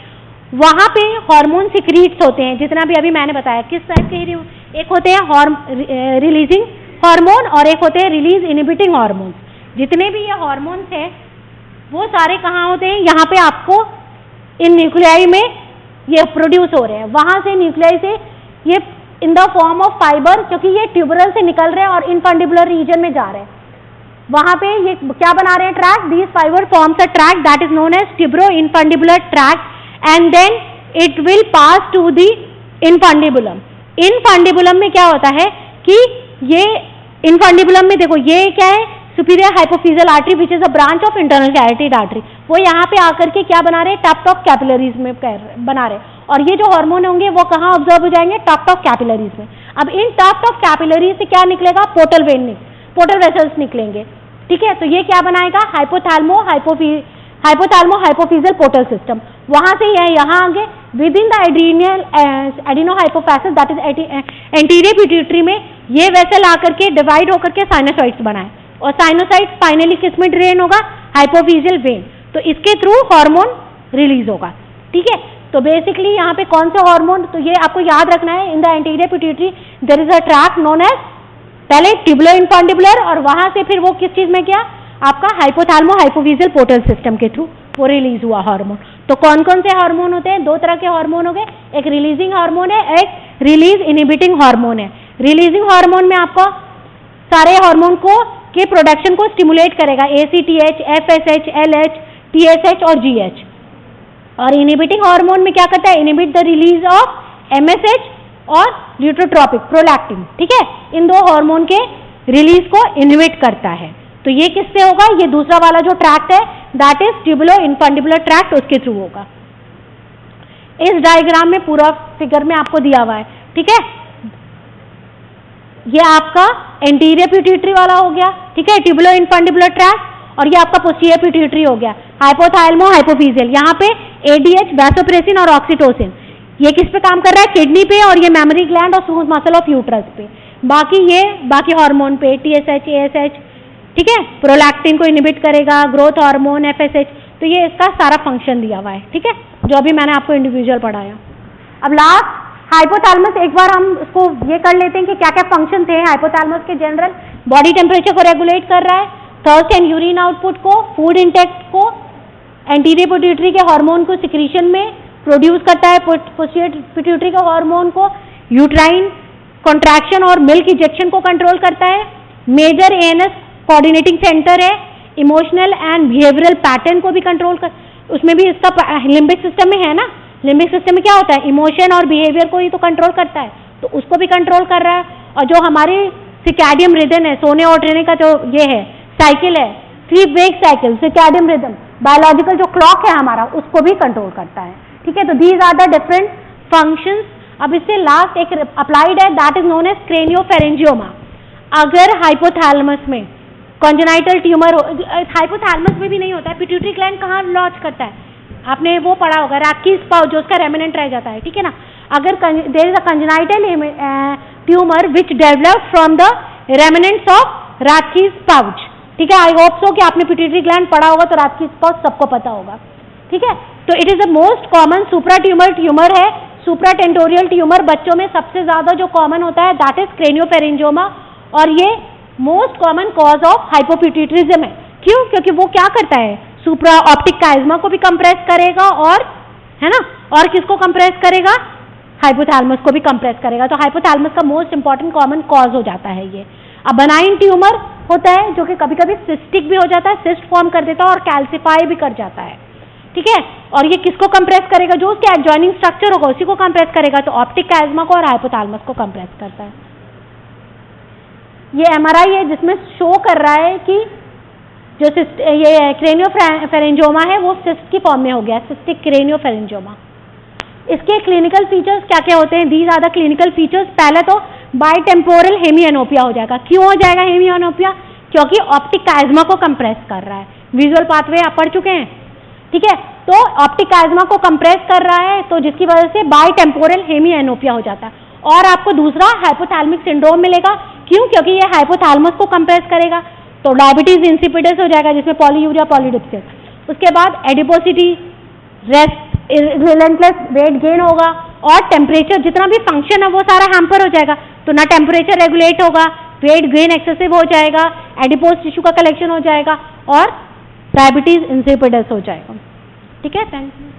वहाँ पे हार्मोन सिक्रीट्स होते हैं, जितना भी अभी मैंने बताया। किस टाइप के? एक होते हैं रिलीजिंग हार्मोन और एक होते हैं रिलीज इनहिबिटिंग हार्मोन। जितने भी ये हार्मोन्स हैं वो सारे कहाँ होते हैं? यहाँ पे आपको इन न्यूक्लियाई में ये प्रोड्यूस हो रहे हैं। वहाँ से न्यूक्लियाई से ये in the form of fibre, क्योंकि ये ट्यूबरल से निकल रहे हैं और इनफंडिबुलर रीजन में जा रहे हैं, वहाँ पे ये क्या बना रहे हैं? Tract. These fiber forms a tract that is known as tubero infundibular tract, and then it will pass to the infundibulum. Infundibulum में क्या होता है कि ये इनफंडिबुलम में देखो ये क्या है? Superior hypophyseal artery which is a branch of internal carotid artery. वो यहाँ पे आकर के क्या बना रहे हैं? टफ्ट ऑफ कैपिलरीज में बना रहे हैं, और ये जो हार्मोन होंगे वो कहाँ ऑब्जर्व हो जाएंगे? टफ्ट ऑफ कैपिलरीज में। अब इन टफ्ट ऑफ कैपिलरीज से क्या निकलेगा? पोर्टल वेन, पोर्टल वेसल्स निकलेंगे, ठीक है। तो ये क्या बनाएगा? Hypothalamo hypophysial portal system. वहां से यह यहाँ आगे within the adenohypophysis that is anterior pituitary में ये वेसल आकर के डिवाइड होकर के साइनोसाइड्स बनाए, और साइनोसाइड्स फाइनली किस में ड्रेन होगा? Hypophyseal when. तो इसके थ्रू हार्मोन रिलीज होगा, ठीक है। तो बेसिकली यहाँ पे कौन से हार्मोन? तो ये आपको याद रखना है, in the anterior pituitary there is a tract known as पहले ट्यूबुलो इनफंडिबुलर, और वहां से फिर वो किस चीज में गया? आपका हाइपोथैलेमो हाइपोफिजियल पोर्टल सिस्टम के थ्रू वो रिलीज हुआ हार्मोन। तो कौन कौन से हार्मोन होते हैं? दो तरह के हार्मोन हो गए, एक रिलीजिंग हार्मोन है, एक रिलीज इनहिबिटिंग हार्मोन है। रिलीजिंग हार्मोन में आपको सारे हार्मोन को के प्रोडक्शन को स्टिमुलेट करेगा, ACTH, FSH, LH, TSH और GH। और इनहिबिटिंग हार्मोन में क्या करता है? Inhibit the release of MSH और ल्यूकोट्रोपिक प्रोलैक्टिन, ठीक है। इन दो हार्मोन के रिलीज को इनहिबिट करता है। तो ये किससे होगा? ये दूसरा वाला जो ट्रैक्ट है दैट इज ट्यूबुलो इनफंडिबुलर ट्रैक्ट, उसके थ्रू होगा। इस डायग्राम में पूरा फिगर में आपको दिया हुआ है, ठीक है। ये आपका एंटीरियर पिट्यूटरी वाला हो गया, ठीक है, ट्यूबुलो इनफंडिबुलर ट्रैक्ट, और ये आपका पोस्टीरियर पिट्यूटरी हो गया, हाइपोथैलेमो हाइपोफिजियल। यहाँ पे ADH, वैसोप्रेसिन और ऑक्सीटोसिन ये किस पे काम कर रहा है? किडनी पे, और ये मेमोरी ग्लैंड और स्मूथ मसल ऑफ यूट्रस पे। बाकी हार्मोन पे TSH, ASH, ठीक है, प्रोलैक्टिन को इनहिबिट करेगा, ग्रोथ हार्मोन, FSH। तो ये इसका सारा फंक्शन दिया हुआ है, ठीक है, जो अभी मैंने आपको इंडिविजुअल पढ़ाया। अब लास्ट हाइपोथैलेमस, एक बार हम इसको ये कर लेते हैं कि क्या क्या फंक्शन थे हाइपोथैलेमस के। जनरल बॉडी टेम्परेचर को रेगुलेट कर रहा है, थर्स्ट एंड यूरिन आउटपुट को, फूड इंटेक को, एंटीरियर पिट्यूटरी के हार्मोन को सिक्रीशन में प्रोड्यूस करता है, पोस्टीरियर पिट्यूटरी के हार्मोन को, यूट्राइन कॉन्ट्रैक्शन और मिल्क इजेक्शन को कंट्रोल करता है, मेजर ANS कोऑर्डिनेटिंग सेंटर है, इमोशनल एंड बिहेवियरल पैटर्न को भी कंट्रोल कर, उसमें भी इसका लिम्बिक सिस्टम में है ना। लिम्बिक सिस्टम में क्या होता है? इमोशन और बिहेवियर को ही तो कंट्रोल करता है, तो उसको भी कंट्रोल कर रहा है। और जो हमारी सिर्कैडियन रिदम है, सोने और उठने का जो ये है साइकिल है, sleep wake cycle, circadian rhythm, biological जो क्लॉक है हमारा उसको भी कंट्रोल करता है, ठीक है। तो these are the different functions. अब इससे लास्ट एक अप्लाइड है, that is known as craniopharyngioma. अगर हाइपोथैलेमस में कॉन्जेनाइटल ट्यूमर, हाइपोथैलेमस में भी नहीं होता है, पिट्यूटरी ग्लैंड कहाँ लॉन्च करता है, आपने वो पढ़ा होगा, रैटकीज पाउच, जो उसका रेमिनेंट रह जाता है, ठीक है ना। अगर there is a congenital tumour which develop from the remnants of Rathke's pouch, ठीक है। आई होप सो कि आपने पिट्यूटरी ग्लैंड पढ़ा होगा, तो रैटकीज पाउच सबको पता होगा, ठीक है। तो it is the most common supra tumour है। सुप्राटेंटोरियल ट्यूमर बच्चों में सबसे ज्यादा जो कॉमन होता है दैट इज क्रेनियोफेरेंजियोमा, और ये most common cause of hypopituitarism है। क्यों? क्योंकि वो क्या करता है, सुप्रा ऑप्टिक काइज्मा को भी कंप्रेस करेगा, और है ना, और किसको कंप्रेस करेगा, हाइपोथैलेमस को भी कंप्रेस करेगा। तो हाइपोथैलेमस का मोस्ट इंपॉर्टेंट कॉमन कॉज हो जाता है ये। अब बनाइन ट्यूमर होता है जो कि कभी कभी सिस्टिक भी हो जाता है, सिस्ट फॉर्म कर देता है और कैल्सिफाई भी कर जाता है, ठीक है। और ये किसको कंप्रेस करेगा, जो उसके एडजॉइनिंग स्ट्रक्चर होगा उसी को कंप्रेस करेगा। तो ऑप्टिक काइज्मा को और हाइपोथैलेमस को कंप्रेस करता है। ये एमआरआई है जिसमें शो कर रहा है कि जो ये क्रेनियोफेरेंजियोमा है वो सिस्ट की फॉर्म में हो गया, सिस्टिक क्रेनियोफेरेंजियोमा। इसके क्लिनिकल फीचर्स क्या क्या होते हैं, these are the clinical features. पहले तो बाइटेम्पोरल हेमियोनोपिया हो जाएगा। क्यों हो जाएगा हेमियोनोपिया? क्योंकि ऑप्टिक काइज्मा को कंप्रेस कर रहा है। विजुअल पाथवे आप पढ़ चुके हैं, ठीक है। तो ऑप्टिक काइज्मा को कंप्रेस कर रहा है, तो जिसकी वजह से बाइटेम्पोरल हेमियोनोपिया हो जाता है। और आपको दूसरा हाइपोथैलेमिक सिंड्रोम मिलेगा। क्यों? क्योंकि ये हाइपोथैलेमस को कंप्रेस करेगा। तो डायबिटीज इंसिपिडस हो जाएगा जिसमें पॉलीयूरिया पॉलीडिप्सिस। उसके बाद एडिपोसिटी, रिलेंटलेस वेट गेन होगा, और टेम्परेचर, जितना भी फंक्शन है वो सारा हैम्पर हो जाएगा। तो ना टेम्परेचर रेगुलेट होगा, वेट गेन एक्सेसिव हो जाएगा, एडिपोज टिश्यू का कलेक्शन हो जाएगा, और डायबिटीज इंसिपिडस हो जाएगा, ठीक है। Thank you.